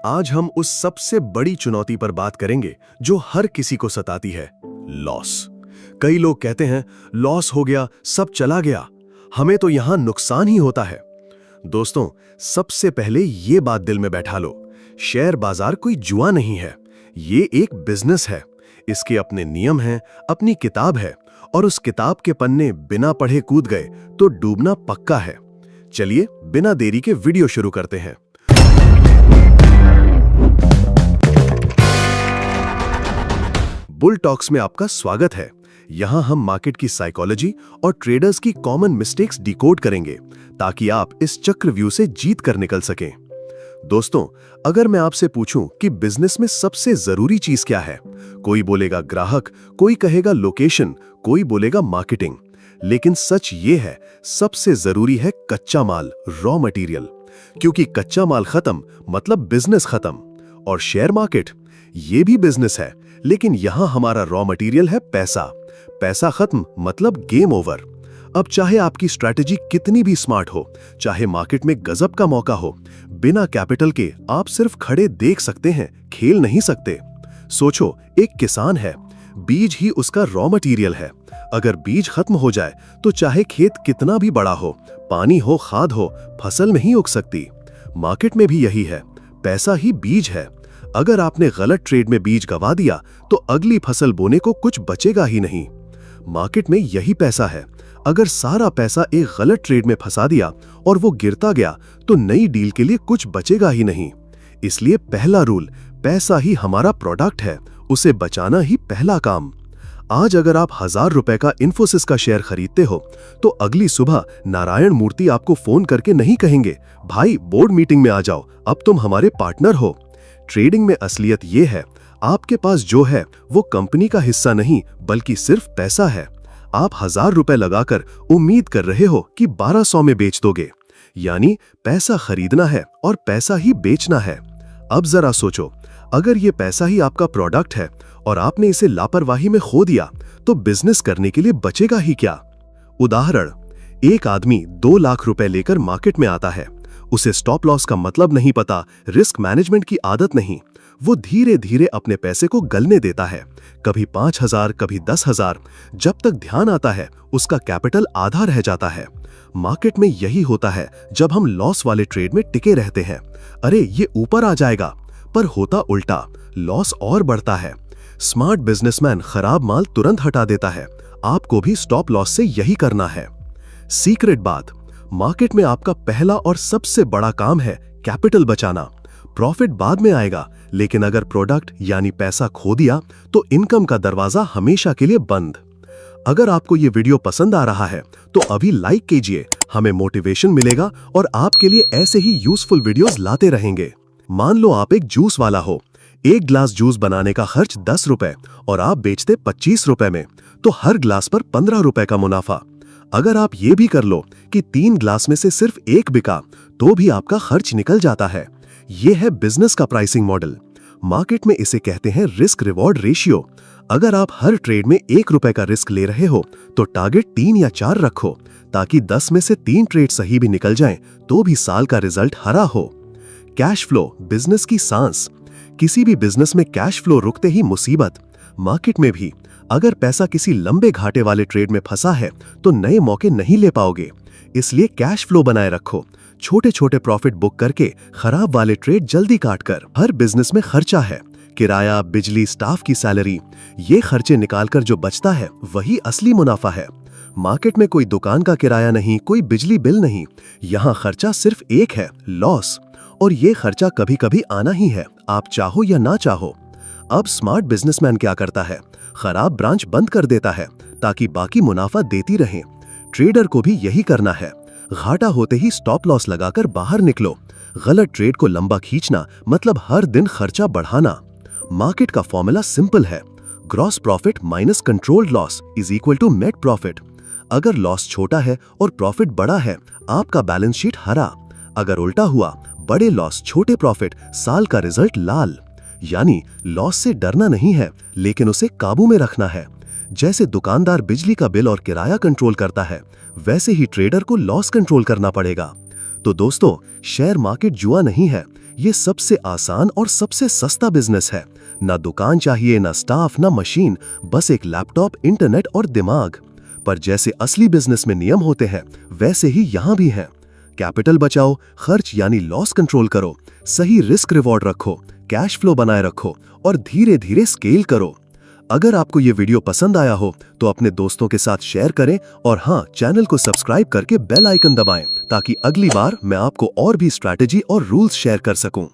आज हम उस सबसे बड़ी चुनौती पर बात करेंगे जो हर किसी को सताती है, लॉस। कई लोग कहते हैं लॉस हो गया, सब चला गया, हमें तो यहां नुकसान ही होता है। दोस्तों, सबसे पहले ये बात दिल में बैठा लो, शेयर बाजार कोई जुआ नहीं है, ये एक बिजनेस है। इसके अपने नियम हैं, अपनी किताब है, और उस किताब के पन्ने बिना पढ़े कूद गए तो डूबना पक्का है। चलिए बिना देरी के वीडियो शुरू करते हैं। बुल टॉक्स में आपका स्वागत है। यहां हम मार्केट की साइकोलॉजी और ट्रेडर्स की कॉमन मिस्टेक्स डिकोड करेंगे ताकि आप इस चक्रव्यूह से जीत कर निकल सकें। दोस्तों, अगर मैं आपसे पूछूं कि बिजनेस में सबसे जरूरी चीज क्या है, कोई बोलेगा ग्राहक, कोई कहेगा लोकेशन, कोई बोलेगा मार्केटिंग, लेकिन सच ये है सबसे जरूरी है कच्चा माल, रॉ मटेरियल। क्योंकि कच्चा माल खत्म मतलब बिजनेस खत्म। और शेयर मार्केट ये भी बिजनेस है, लेकिन यहां हमारा रॉ मटेरियल है पैसा। पैसा खत्म मतलब गेम ओवर। अब चाहे आपकी स्ट्रैटेजी कितनी भी स्मार्ट हो, चाहे मार्केट में गजब का मौका हो, बिना कैपिटल के आप सिर्फ खड़े देख सकते हैं, खेल नहीं सकते। सोचो, एक किसान है, बीज ही उसका रॉ मटेरियल है। अगर बीज खत्म हो जाए तो चाहे खेत कितना भी बड़ा हो, पानी हो, खाद हो, फसल नहीं उग सकती। मार्केट में भी यही है, पैसा ही बीज है। अगर आपने गलत ट्रेड में बीज गवा दिया तो अगली फसल बोने को कुछ बचेगा ही नहीं। मार्केट में यही पैसा है। अगर सारा पैसा एक गलत ट्रेड में फंसा दिया और वो गिरता गया तो नई डील के लिए कुछ बचेगा ही नहीं। इसलिए पहला रूल, पैसा ही हमारा प्रोडक्ट है, उसे बचाना ही पहला काम। आज अगर आप 1000 रुपए का इन्फोसिस का शेयर खरीदते हो तो अगली सुबह नारायण मूर्ति आपको फोन करके नहीं कहेंगे, भाई बोर्ड मीटिंग में आ जाओ, अब तुम हमारे पार्टनर हो। ट्रेडिंग में असलियत यह है, आपके पास जो है वो कंपनी का हिस्सा नहीं बल्कि सिर्फ पैसा है। आप 1000 रुपए लगाकर उम्मीद कर रहे हो कि 1200 में बेच दोगे, यानी पैसा खरीदना है और पैसा ही बेचना है। अब जरा सोचो, अगर ये पैसा ही आपका प्रोडक्ट है और आपने इसे लापरवाही में खो दिया तो बिजनेस करने के लिए बचेगा ही क्या। उदाहरण, एक आदमी 2 लाख रुपए लेकर मार्केट में आता है। उसे स्टॉप लॉस का मतलब नहीं पता, रिस्क मैनेजमेंट की आदत नहीं। वो धीरे धीरे अपने पैसे को गलने देता है, कभी 5000, कभी 10,000। जब तक ध्यान आता है उसका कैपिटल आधा रह जाता है। मार्केट में यही होता है जब हम लॉस वाले ट्रेड में टिके रहते हैं। अरे ये ऊपर आ जाएगा, पर होता उल्टा, लॉस और बढ़ता है। स्मार्ट बिजनेसमैन खराब माल तुरंत हटा देता है। आपको भी स्टॉप लॉस से यही करना है। सीक्रेट बात, मार्केट में आपका पहला और सबसे बड़ा काम है कैपिटल बचाना। प्रॉफिट बाद में आएगा, लेकिन अगर प्रोडक्ट यानी पैसा खो दिया तो इनकम का दरवाजा हमेशा के लिए बंद। अगर आपको ये वीडियो पसंद आ रहा है तो अभी लाइक कीजिए, हमें मोटिवेशन मिलेगा और आपके लिए ऐसे ही यूजफुल वीडियोस लाते रहेंगे। मान लो आप एक जूस वाला हो, एक ग्लास जूस बनाने का खर्च 10 रुपए और आप बेचते 25 रुपए में, तो हर ग्लास पर 15 रुपए का मुनाफा। अगर आप ये भी कर लो कि 3 ग्लास में से सिर्फ एक बिका तो भी आपका खर्च निकल जाता है। यह है बिजनेस का प्राइसिंग मॉडल। मार्केट में इसे कहते हैं रिस्क रिवॉर्ड रेशियो। अगर आप हर ट्रेड में 1 रुपए का रिस्क ले रहे हो तो टारगेट 3 या 4 रखो, ताकि 10 में से 3 ट्रेड सही भी निकल जाएं तो भी साल का रिजल्ट हरा हो। कैश फ्लो बिजनेस की सांस। किसी भी बिजनेस में कैश फ्लो रुकते ही मुसीबत। मार्केट में भी अगर पैसा किसी लंबे घाटे वाले ट्रेड में फंसा है तो नए मौके नहीं ले पाओगे। इसलिए कैश फ्लो बनाए रखो, छोटे छोटे प्रॉफिट बुक करके खराब वाले ट्रेड जल्दी काटकर। हर बिजनेस में खर्चा है, किराया, बिजली, स्टाफ की सैलरी। ये खर्चे निकालकर जो बचता है वही असली मुनाफा है। मार्केट में कोई दुकान का किराया नहीं, कोई बिजली बिल नहीं, यहाँ खर्चा सिर्फ एक है, लॉस। और ये खर्चा कभी कभी आना ही है, आप चाहो या ना चाहो। अब स्मार्ट बिजनेसमैन क्या करता है, खराब ब्रांच बंद कर देता है ताकि बाकी मुनाफा देती रहे। ट्रेडर को भी यही करना है, घाटा होते ही स्टॉप लॉस लगाकर बाहर निकलो। गलत ट्रेड को लंबा खींचना मतलब हर दिन खर्चा बढ़ाना। मार्केट का फॉर्मूला सिंपल है, gross profit minus controlled loss is equal to net profit. अगर लॉस छोटा है और प्रॉफिट बड़ा है, आपका बैलेंस शीट हरा। अगर उल्टा हुआ, बड़े लॉस छोटे प्रॉफिट, साल का रिजल्ट लाल। यानी लॉस से डरना नहीं है, लेकिन उसे काबू में रखना है। जैसे दुकानदार बिजली का बिल और किराया कंट्रोल करता है, वैसे ही ट्रेडर को लॉस कंट्रोल करना पड़ेगा। तो दोस्तों, शेयर मार्केट जुआ नहीं है, ये सबसे आसान और सबसे सस्ता बिजनेस है। ना दुकान चाहिए, ना स्टाफ, ना मशीन, बस एक लैपटॉप, इंटरनेट और दिमाग। पर जैसे असली बिजनेस में नियम होते हैं, वैसे ही यहाँ भी हैं। कैपिटल बचाओ, खर्च यानी लॉस कंट्रोल करो, सही रिस्क रिवॉर्ड रखो, कैश फ्लो बनाए रखो और धीरे धीरे स्केल करो। अगर आपको ये वीडियो पसंद आया हो तो अपने दोस्तों के साथ शेयर करें और हाँ, चैनल को सब्सक्राइब करके बेल आइकन दबाएं ताकि अगली बार मैं आपको और भी स्ट्रैटेजी और रूल्स शेयर कर सकूं।